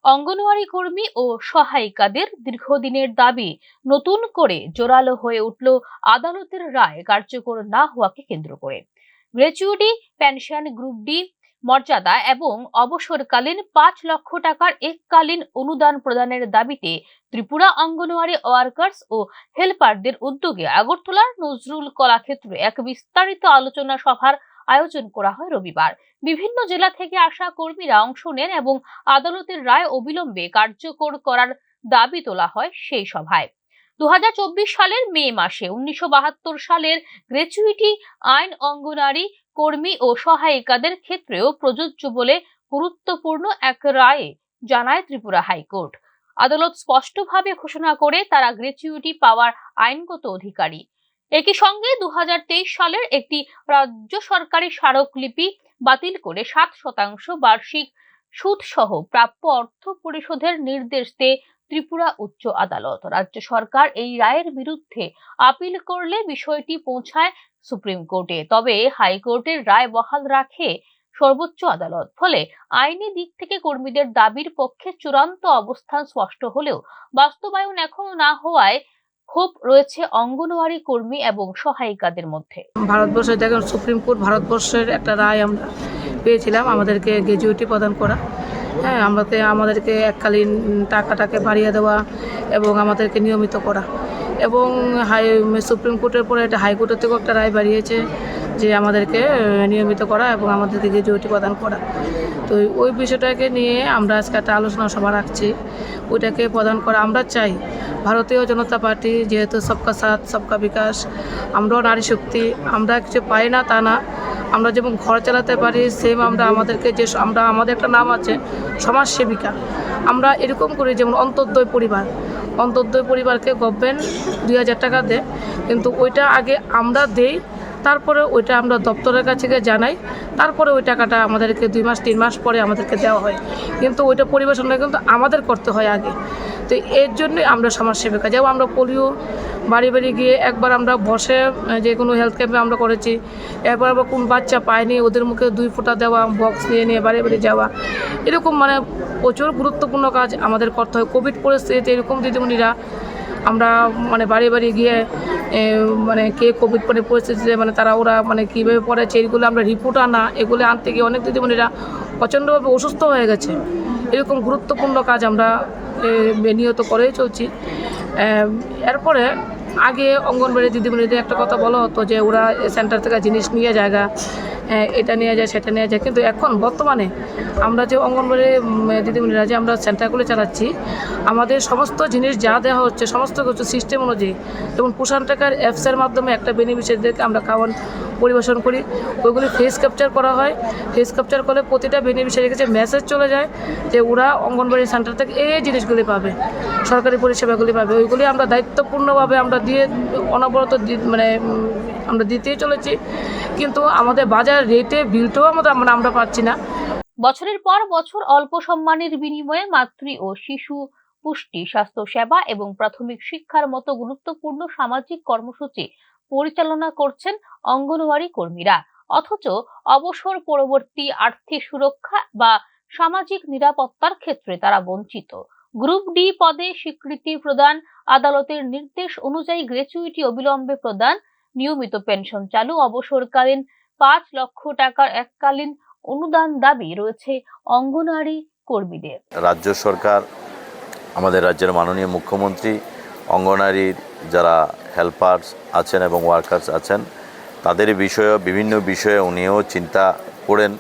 অঙ্গনওয়াড়ি কর্মী ও সহায়িকাদের দীর্ঘদিনের দাবি নতুন করে জোরালো হয়ে উঠল আদালতের রায় কার্যকর না হওয়াকে কেন্দ্র করে। গ্র্যাচুইটি পেনশন, গ্রুপ ডি মর্যাদা এবং অবসরকালীন ৫ লক্ষ টাকার এককালীন অনুদান প্রদানের দাবিতে ত্রিপুরা অঙ্গনওয়াড়ি ওয়ার্কার্স ও হেল্পারদের উদ্যোগে আগরতলার নজরুল কলাক্ষেত্রে এক বিস্তারিত আলোচনা সভার আয়োজন করা হয় রবিবার। বিভিন্ন জেলা থেকে আসা কর্মীরা অংশ নেন এবং আদালতের রায় অবিলম্বে কার্যকর করার দাবি তোলা হয় সেই সভায়। ২০২৪ সালের মে মাসে ১৯৭২ সালের গ্র্যাচুইটি আইন অঙ্গনওয়াড়ি কর্মী ও সহায়িকাদের ক্ষেত্রেও প্রযোজ্য বলে গুরুত্বপূর্ণ এক রায়ে জানায় ত্রিপুরা হাইকোর্ট। আদালত স্পষ্টভাবে ঘোষণা করে তারা গ্র্যাচুইটি পাওয়ার আইনগত অধিকারী। একই সঙ্গে ২০২৩ সালের একটি রাজ্য সরকারি স্মারকলিপি বাতিল করে ৭% বার্ষিক সুদ সহ প্রাপ্য অর্থ পরিশোধের নির্দেশ দেয় ত্রিপুরা উচ্চ আদালত। রাজ্য সরকার এই রায়ের বিরুদ্ধে আপিল করলে বিষয়টি পৌঁছায় সুপ্রিম কোর্টে, তবে হাইকোর্টের রায় বহাল রাখে সর্বোচ্চ আদালত। ফলে আইনি দিক থেকে কর্মীদের দাবির পক্ষে চূড়ান্ত অবস্থান স্পষ্ট হলেও বাস্তবায়ন এখনো না হওয়ায় ক্ষোভ রয়েছে অঙ্গনওয়াড়ি কর্মী এবং সহায়িকাদের মধ্যে। ভারতবর্ষে দেখেন, সুপ্রিম কোর্ট ভারতবর্ষের একটা রায় আমরা পেয়েছিলাম আমাদেরকে গ্র্যাচুইটি প্রদান করা। হ্যাঁ, আমাদেরকে এককালীন টাকাটাকে বাড়িয়ে দেওয়া এবং আমাদেরকে নিয়মিত করা, এবং সুপ্রিম কোর্টের পরে একটা হাইকোর্টের থেকেও একটা রায় বাড়িয়েছে যে আমাদেরকে নিয়মিত করা এবং আমাদেরকে গ্র্যাচুইটি প্রদান করা। তো ওই বিষয়টাকে নিয়ে আমরা আজকে একটা আলোচনা সভা রাখছি, ওইটাকে প্রদান করা। আমরা চাই ভারতীয় জনতা পার্টি, যেহেতু সবকা সাথ সবকা বিকাশ, আমরাও নারী শক্তি, আমরা কিছু পাই না তা না, আমরা যেমন ঘর চালাতে পারি সেম আমাদেরকে আমাদের একটা নাম আছে সমাজসেবিকা। আমরা এরকম করি, যেমন অন্তর্দয় পরিবারকে গভর্নমেন্ট ২,০০০ টাকা দেয়, কিন্তু ওইটা আগে আমরা দেই, তারপরে ওইটা আমরা দপ্তরের কাছে জানাই, তারপরে ওই টাকাটা আমাদেরকে ২ মাস ৩ মাস পরে আমাদেরকে দেওয়া হয়, কিন্তু ওইটা পরিবেশনটা কিন্তু আমাদের করতে হয় আগে। তো এর জন্যই আমরা সমাজসেবিকা। যেমন আমরা পোলিও বাড়ি বাড়ি গিয়ে একবার আমরা বসে যে কোনো হেলথ ক্যাম্পে আমরা করেছি, এরপর আবার কোন বাচ্চা পায়নি ওদের মুখে 2 ফোঁটা দেওয়া, বক্স নিয়ে বাড়ি বাড়ি যাওয়া, এরকম প্রচুর গুরুত্বপূর্ণ কাজ আমাদের করতে হয়। কোভিড পরিস্থিতিতে এরকম দিদিমণিরা আমরা বাড়ি বাড়ি গিয়ে কে কোভিড পরিস্থিতিতে ওরা কীভাবে পড়েছে, এগুলো আমরা রিপোর্ট এগুলো আনতে গিয়ে অনেক দিদিমণিরা প্রচণ্ডভাবে অসুস্থ হয়ে গেছে। এরকম গুরুত্বপূর্ণ কাজ আমরা নিয়ত করেই চলছি। এরপরে আগে অঙ্গনবাড়ি দিদিমণিদের একটা কথা বলা হতো যে ওরা সেন্টার থেকে জিনিস নিয়ে জায়গা, এটা নিয়ে যায় সেটা নিয়ে যায়, কিন্তু এখন বর্তমানে আমরা যে অঙ্গনবাড়ি দিদিমণিরা যে আমরা সেন্টারগুলো চালাচ্ছি, আমাদের সমস্ত জিনিস যা দেওয়া হচ্ছে সমস্ত কিছু সিস্টেম অনুযায়ী, যেমন পোষণ টাকার অ্যাপসের মাধ্যমে একটা বেনিফিশিয়ারিদেরকে আমরা খাওয়ান পরিবেশন করি, ওইগুলি ফেস ক্যাপচার করা হয়। ফেস ক্যাপচার করলে প্রতিটা বেনিফিশিয়ারির কাছে মেসেজ চলে যায় যে ওরা অঙ্গনবাড়ি সেন্টার থেকে এই জিনিসগুলি পাবে, সরকারি পরিষেবাগুলি পাবে। ওইগুলি আমরা দায়িত্বপূর্ণভাবে আমরা দিয়ে অনবরত আমরা দিতেই চলেছি, কিন্তু আমাদের বাজার রেটে বিলটাও আমরা পাচ্ছি না। বছরের পর বছর অল্প সম্মানের বিনিময়ে মাতৃ ও শিশু পুষ্টি, স্বাস্থ্য সেবা এবং প্রাথমিক শিক্ষার মতো গুরুত্বপূর্ণ সামাজিক কর্মসূচি পরিচালনা করছেন অঙ্গনওয়াড়ি কর্মীরা, অথচ অবসর পরবর্তী আর্থিক সুরক্ষা বা সামাজিক নিরাপত্তার ক্ষেত্রে তারা বঞ্চিত। গ্রুপ ডি পদে স্বীকৃতি প্রদান, আদালতের নির্দেশ অনুযায়ী গ্র্যাচুইটি অবিলম্বে প্রদান, নিয়মিত পেনশন চালু, অবসরকালীন ৫ লক্ষ টাকার এককালীন অনুদান দাবি রয়েছে অঙ্গনওয়াড়ি কর্মীদের। রাজ্য সরকার, আমাদের রাজ্যের মাননীয় মুখ্যমন্ত্রী অঙ্গনওয়াড়ির যারা হেল্পার্স আছেন এবং ওয়ার্কার্স আছেন তাদের বিভিন্ন বিষয়ে উনিও চিন্তা করেন।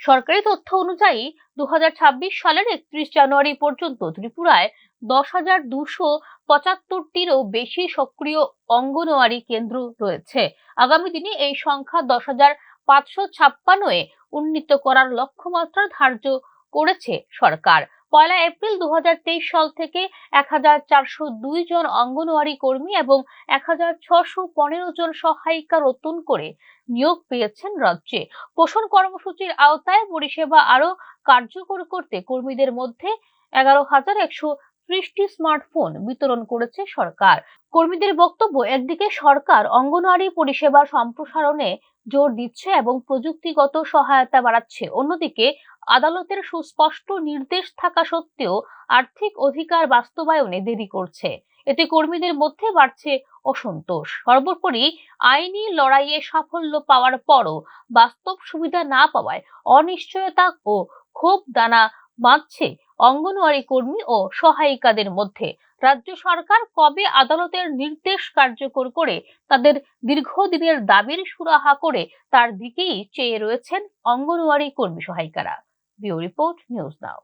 সরকারি তথ্য অনুযায়ী ২০২৬ সালের ৩১ জানুয়ারি পর্যন্ত ত্রিপুরায় ১০,২৭৫টিরও বেশি সক্রিয় অঙ্গনওয়াড়ি কেন্দ্র রয়েছে। আগামী দিনে এই সংখ্যা ১০,৫৫৬-এ উন্নীত করার লক্ষ্যমাত্রা ধার্য করেছে সরকার। ১ এপ্রিল ২০২৩ সাল থেকে ১,৪০২ জন অঙ্গনওয়াড়ি কর্মী এবং ১,৬১৫ জন সহায়িকা নতুন করে নিয়োগ পেয়েছেন রাজ্যে। পোষণ কর্মসূচির আওতায় পরিষেবা আরো কার্যকর করতে কর্মীদের মধ্যে ১১,১৩০টি স্মার্টফোন বিতরণ করেছে সরকার। কর্মীদের বক্তব্য, একদিকে সরকার অঙ্গনওয়াড়ি পরিষেবা সম্প্রসারণে জোর দিচ্ছে এবং প্রযুক্তিগত সহায়তা বাড়াচ্ছে, অন্যদিকে আদালতের সুস্পষ্ট নির্দেশ থাকা সত্ত্বেও আর্থিক অধিকার বাস্তবায়নে দেরি করছে। এতে কর্মীদের মধ্যে বাড়ছে অসন্তোষ। সর্বোপরি আইনি লড়াইয়ে সাফল্য পাওয়ার পরও বাস্তব সুবিধা না পাওয়ায় অনিশ্চয়তা ও ক্ষোভ দানা বাঁধছে অঙ্গনওয়াড়ি কর্মী ও সহায়িকাদের মধ্যে। রাজ্য সরকার কবে আদালতের নির্দেশ কার্যকর করে তাদের দীর্ঘদিনের দাবির সুরাহা করে তার দিকেই চেয়ে রয়েছেন অঙ্গনওয়াড়ি কর্মী সহায়িকারা। ব্যুরো রিপোর্ট, নিউজ নাও।